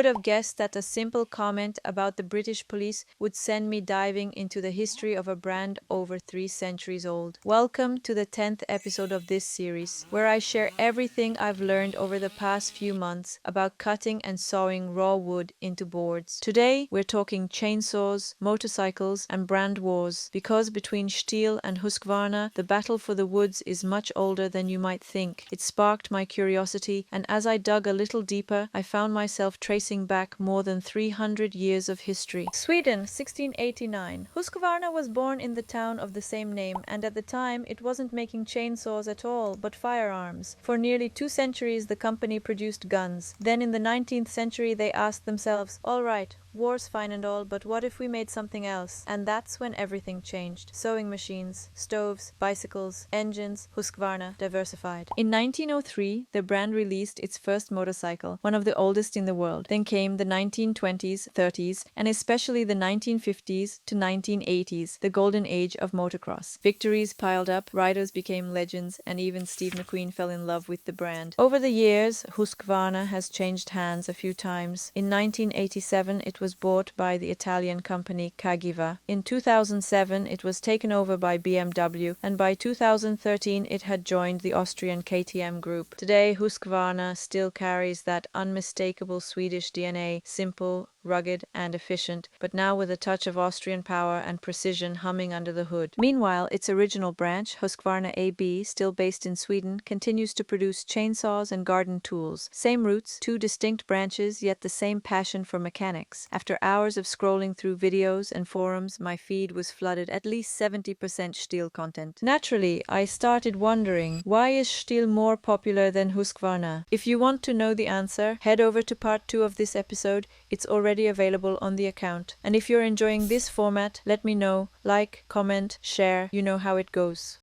would have guessed that a simple comment about the British police would send me diving into the history of a brand over 3 centuries old? Welcome to the 10th episode of this series, where I share everything I've learned over the past few months about cutting and sawing raw wood into boards. Today, we're talking chainsaws, motorcycles, and brand wars, because between Stihl and Husqvarna, the battle for the woods is much older than you might think. It sparked my curiosity, and as I dug a little deeper, I found myself tracing back more than 300 years of history. Sweden, 1689. Husqvarna was born in the town of the same name, and at the time it wasn't making chainsaws at all, but firearms. For nearly 2 centuries the company produced guns. Then in the 19th century they asked themselves, all right, war's fine and all, but what if we made something else? And that's when everything changed. Sewing machines, stoves, bicycles, engines, Husqvarna diversified. In 1903, the brand released its first motorcycle, one of the oldest in the world. Then came the 1920s, 30s, and especially the 1950s to 1980s, the golden age of motocross. Victories piled up, riders became legends, and even Steve McQueen fell in love with the brand. Over the years, Husqvarna has changed hands a few times. In 1987, it was bought by the Italian company Cagiva. In 2007, it was taken over by BMW, and by 2013, it had joined the Austrian KTM group. Today, Husqvarna still carries that unmistakable Swedish DNA, simple, rugged, and efficient, but now with a touch of Austrian power and precision humming under the hood. Meanwhile, its original branch, Husqvarna AB, still based in Sweden, continues to produce chainsaws and garden tools. Same roots, 2 distinct branches, yet the same passion for mechanics. After hours of scrolling through videos and forums, my feed was flooded at least 70% Stihl content. Naturally, I started wondering, why is Stihl more popular than Husqvarna? If you want to know the answer, head over to part 2 of this episode. It's already available on the account. And if you're enjoying this format, let me know. Like, comment, share, you know how it goes.